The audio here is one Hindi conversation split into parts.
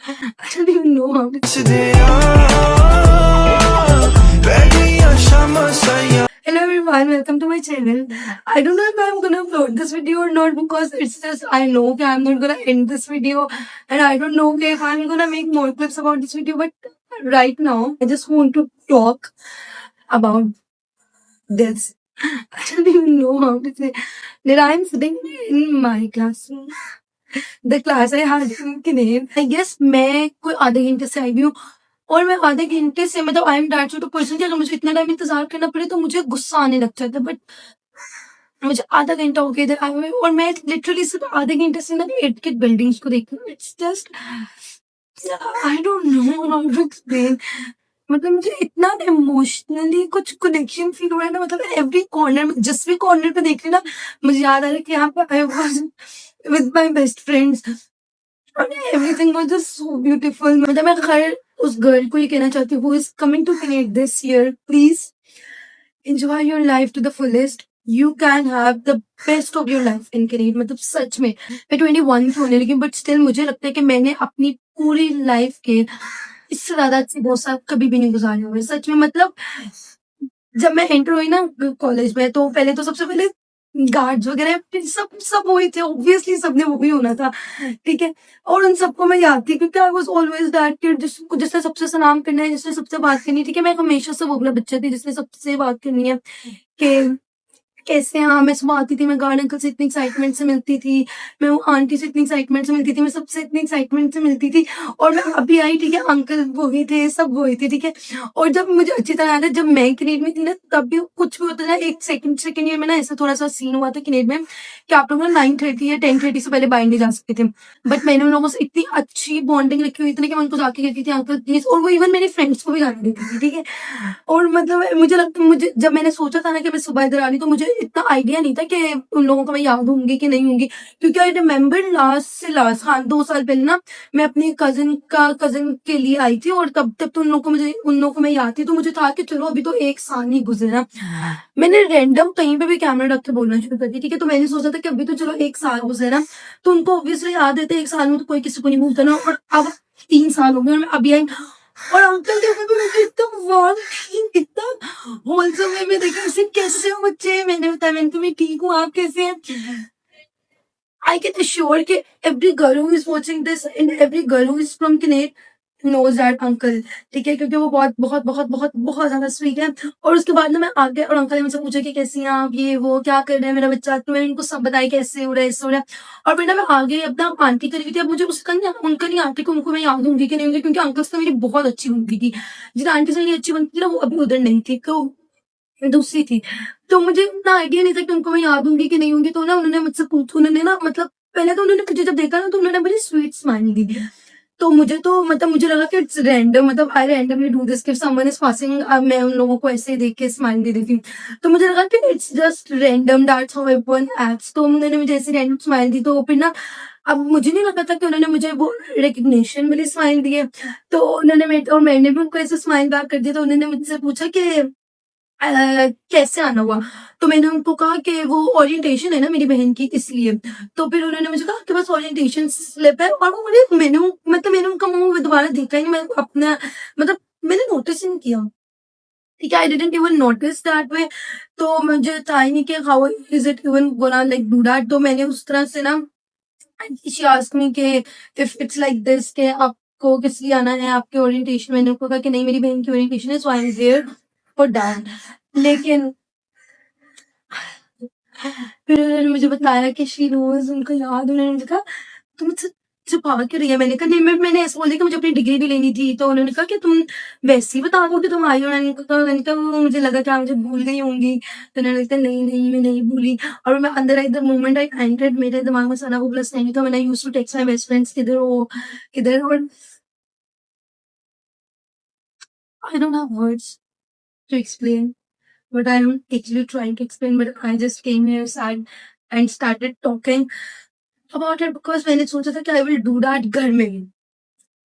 I don't even know how to. Hello everyone, welcome to my channel. I don't know if I'm gonna upload this video or not because it's just I know that I'm not gonna end this video and I don't know if I'm gonna make more clips about this video. But right now, I just want to talk about this. I don't even know how to say that I'm sitting in my classroom. The class I had in Kinnair. I guess मैं कोई आधे घंटे से आई हुई हूँ और मैं आधे घंटे से मतलब I am that sort of person कि अगर मुझे इतना टाइम इंतजार करना पड़े तो मुझे गुस्सा आने लग जाता है। बट मुझे आधा घंटा हो गया इधर आए हुए और मैं लिटरली सिर्फ आधे घंटे से ना एट के बिल्डिंग्स को देख रही हूँ। It's just I don't know how to explain. मतलब मुझे इतना इमोशनली कुछ कनेक्शन फील हो रहा है ना। मतलब एवरी कॉर्नर में जिस भी कॉर्नर पे देख रही ना मुझे याद आ रहा है कि यहाँ पे I was with my best friends और everything was just so beautiful. मतलब मैं हर उस गर्ल को ये कहना चाहती हूँ who is coming to connect this year, please enjoy your life to the fullest. You can have the best of your life in Canada. मतलब सच में मैं 21 की होने लगी बट स्टिल मुझे लगता है कि मैंने अपनी पूरी लाइफ के इससे ज्यादा अच्छे 2 साल कभी भी नहीं गुजारे हुए सच में। मतलब जब मैं एंटर हुई ना कॉलेज में तो पहले तो सबसे पहले गार्ड्स वगैरह सब सब वही थे। ऑब्वियसली सबने वो भी होना था, ठीक है। और उन सबको मैं याद थी क्योंकि I was always that kid जिसने सबसे सलाम करना है, जिसने सबसे बात करनी है, ठीक है। मैं हमेशा से वो वाला बच्चा थी जिसने सबसे बात करनी है कि कैसे हैं। हाँ, मैं सुबह आती थी, मैं गार्ड अंकल से इतनी एक्साइटमेंट से मिलती थी, मैं वो आंटी से इतनी एक्साइटमेंट से मिलती थी, मैं सबसे इतनी एक्साइटमेंट से मिलती थी। और मैं अभी आई, ठीक है, अंकल वो ही थे, सब वो ही थे, ठीक है। और जब मुझे अच्छी तरह याद है जब मैं किनेड में थी ना तब भी कुछ भी होता था। एक सेकंड ईयर में ना ऐसा थोड़ा सा सीन हुआ था किनेड में कि आप लोग ना 9:30 या 10:30 से पहले बाहर नहीं जा सकते थे। बट मैंने उन लोगों से इतनी अच्छी बॉन्डिंग रखी हुई थी कि मैं उनको जाके कहती थी अंकल प्लीज, और वो इवन मेरे फ्रेंड्स को भी जाने देती थी, ठीक है। और मतलब मुझे लगता मुझे जब मैंने सोचा था ना कि मैं सुबह इधर आ रही तो मुझे इतना आइडिया नहीं था कि उन लोगों को मैं याद होंगी कि नहीं होंगी। क्योंकि आई रिमेम्बर लास्ट से लास्ट, हाँ 2 साल पहले ना मैं अपनी कजन के लिए आई थी और तब तो उन लोगों को मैं याद थी। तो मुझे था कि चलो अभी तो 1 साल नहीं गुजरा। मैंने रैंडम कहीं पे भी कैमरा रख के बोलना शुरू कर दिया, ठीक है। तो मैंने सोचा था कि अभी तो चलो 1 साल गुजरा तो उनको ऑब्वियसली याद है। 1 साल में तो कोई किसी को नहीं भूलता ना। और अब 3 साल हो गए और मैं अभी आई और अंकल के ऊपर मुझे इतना वार्म इतना होलसम वे में देखा ऐसे कैसे हो बच्चे। मैंने बताया मैंने तुम्हें ठीक हूँ, आप कैसे हैं। I can assure कि every girl who is watching this and every girl who is from Kinnair knows that uncle, ठीक है। क्योंकि वो बहुत बहुत बहुत बहुत बहुत ज्यादा स्वीट है। और उसके बाद ना मैं आ गया और अंकल ने मुझसे पूछा कि कैसी हैं आप, ये वो क्या कर रहे हैं मेरा बच्चा। तो मैंने उनको सब बताया कैसे हो रहा है, ऐसे हो रहा है। और फिर ना मैं आ गई अपना आंटी करी थी। अब मुझे उसका नहीं उनका नहीं आंटी को उनको मैं याद होंगी कि नहीं होंगी क्योंकि अंकल से मेरी बहुत अच्छी बनती थी। जिस आंटी से मेरी अच्छी बनती थी ना वो अभी उधर नहीं थी, तो दूसरी थी। तो मुझे इतना आइडिया नहीं था कि उनको मैं याद होंगी कि नहीं होंगी। तो ना उन्होंने मुझसे पूछा, उन्होंने ना मतलब पहले तो उन्होंने मुझे जब देखा ना तो उन्होंने बड़ी स्वीट स्माइल दी। तो मुझे तो मतलब मुझे लगा कि इट्स रैंडम, मतलब आई रैंडमली डू दिस कि समवन इज पासिंग, मैं उन लोगों को ऐसे देख के स्माइल दे देती हूँ। तो मुझे लगा कि it's just random, that's how everyone acts. तो उन्होंने मुझे ऐसे रैंडम स्माइल दी। तो फिर ना अब मुझे नहीं लगा था कि उन्होंने मुझे वो रिकग्निशन वाली स्माइल दी है। तो और मैंने भी उनको ऐसे स्माइल बैक कर दिया। तो उन्होंने मुझसे पूछा कि कैसे आना हुआ। तो मैंने उनको कहा कि वो ओरिएंटेशन है ना मेरी बहन की इसलिए। तो फिर उन्होंने मुझे कहा कि बस ओरिएंटेशन स्लिप है। और वो मैंने उनका मुंह दोबारा देखा ही नहीं। मैं अपना मतलब मैंने नोटिस ही नहीं किया, ठीक है। I didn't even notice that way. तो मुझे था ही नहीं कि how is it even gonna like do that. तो मैंने उस तरह से ना शी आस्क्ड मी कि इफ इट्स लाइक दिस के आपको किस लिए आना है, आपके ओरिएंटेशन। मैंने उनको कहा कि नहीं मेरी बहन की ओरिएंटेशन है, so I am there for that. लेकिन फिर उन्होंने मुझे बताया कि शी नोज़, उनको याद। उन्होंने मुझे कहा तुम मुझसे छुपा क्यों रही है। मैंने कहा नहीं मैंने ऐसे बोल दिया कि मुझे अपनी डिग्री भी लेनी थी। तो उन्होंने कहा कि तुम वैसे ही बता दो कि तुम आई हो। मैंने कहा वो मुझे लगा कि आप मुझे भूल गई होंगी। तो उन्होंने कहा नहीं नहीं मैं नहीं भूली। और मैं अंदर आई, द मोमेंट आई एंटर्ड मेरे दिमाग में सारा वो प्लस नहीं था। मैंने used to text my best friends किधर हो किधर। और I don't have words to explain what I'm actually trying to explain, but I just came here sad and started talking about it because मैंने सोचा था कि I will do that घर में ही।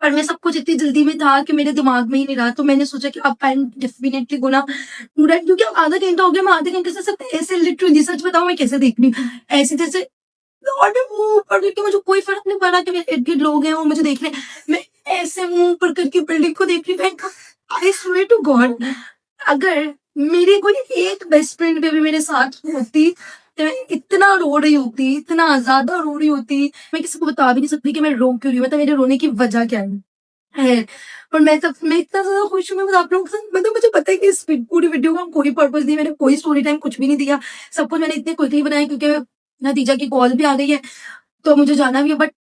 पर मैं सब कुछ इतनी जल्दी में था कि मेरे दिमाग में ही नहीं रहा। तो मैंने सोचा कि अब I am definitely gonna do that. क्योंकि अब आधा घंटा हो गया, मैं आधे घंटे से सिर्फ ऐसे लिटरली सच बताऊं मैं कैसे देख रही हूँ ऐसे जैसे और मैं मुंह पड़ रही कि मुझे कोई फर्क नहीं पड़ा कि मेरे इर्द गिर्द लोग हैं और मुझे देख रहे हैं। मैं फ्लोर करके बिल्डिंग को देख रही हूँ। आई स्वेयर टू गॉड, अगर मेरी कोई एक बेस्ट फ्रेंड भी मेरे साथ होती तो मैं इतना रो रही होती, इतना ज्यादा रो रही होती, मैं किसी को बता भी नहीं सकती कि मैं रो क्यों रही हूँ, मतलब मेरे रोने की वजह क्या है। पर मैं इतना ज्यादा खुश हूँ, मैं आप लोगों के साथ, मतलब मुझे पता है कि इस पूरी वीडियो का कोई पर्पस नहीं, मैंने कोई स्टोरी टाइम कुछ भी नहीं दिया, सब कुछ मैंने इतने क्विकली बनाया क्योंकि नतीजा की कॉल भी आ गई है तो मुझे जाना भी है। But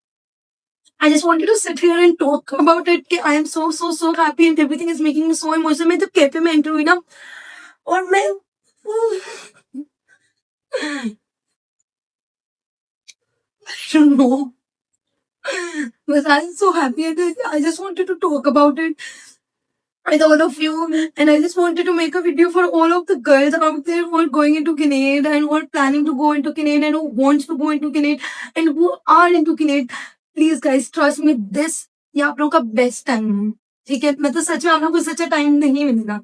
I just wanted to sit here and talk about it कि I am so happy and everything is making me so emotional। मैं जब कैफे में एंटर हुई ना और मैं I don't know, but I'm so happy and I just wanted to talk about it with all of you, and I just wanted to make a video for all of the girls out there who are going into Kinnaid and who are planning to go into Kinnaid and who wants to go into Kinnaid and who are into Kinnaid। Please guys, trust me, this ये आप लोगों का बेस्ट टाइम है, ठीक है। मतलब सच में आप लोगों को सच्चा टाइम नहीं मिलेगा।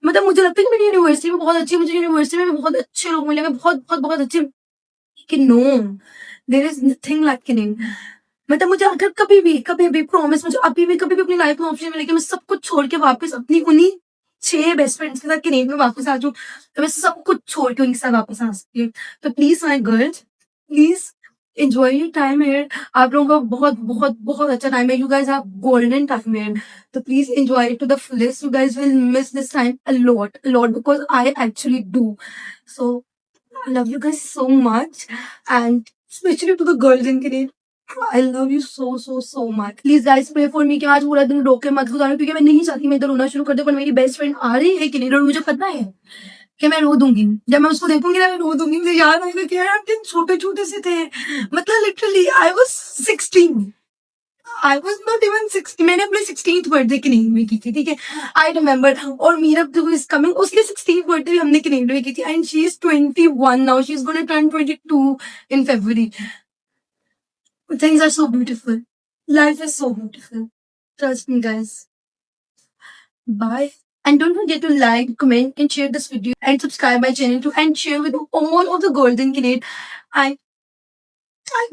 मतलब मुझे लगता है कि मेरी यूनिवर्सिटी में बहुत अच्छी, मुझे यूनिवर्सिटी में बहुत अच्छे लोग मिलेंगे, बहुत अच्छे, कि no, there is nothing like Kinnaid। मतलब मुझे अगर कभी भी प्रॉमिस, मुझे अभी भी कभी भी अपनी लाइफ में ऑप्शन मिले कि मैं सब कुछ छोड़ के वापस अपनी उन्हीं 6 बेस्ट फ्रेंड्स के साथ Kinnaid में वापस आ जाऊं, तो मैं सब कुछ छोड़ के उनके साथ वापस आ सकती हूँ। तो please my girls, please enjoy your time here। आप लोगों का बहुत अच्छा टाइम है, you guys have golden time here, तो please enjoy it to the fullest। You guys will miss this time a lot because I actually do। So I love you guys so much, and especially to the girls in Kinnaid, I love you so much। Please guys pray for me कि आज पूरा दिन रो के मत गुजारो, क्योंकि मैं नहीं चाहती मैं इधर रोना शुरू कर दूं, पर मेरी बेस्ट फ्रेंड आ रही है Kinnaid और मुझे पता है कि मैं रो दूंगी। जब मैं उसको देखूंगी ना मैं रो दूंगी, मुझे याद आएगा कि यार हम कितने छोटे से थे। मतलब literally I was 16, I was not even 60। मैंने अपने 16th बर्थडे Kinnaid में की थी, ठीक है, आई रिमेम्बर। और मीरा जो इज कमिंग, उसके 16th बर्थडे भी हमने Kinnaid में की थी, and she is 21 now, she is gonna turn 22 in February। Things are so beautiful, life is so beautiful, trust me guys। Bye, and don't forget to like, comment and share this video and subscribe my channel too, and share with all of the girls in Kinnaid। I'm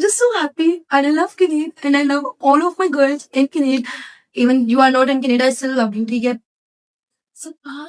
just so happy and I love Kinnaid and I love all of my girls in Kinnaid। Even you are not in Kinnaid, I still love you, ठीक है। So bye।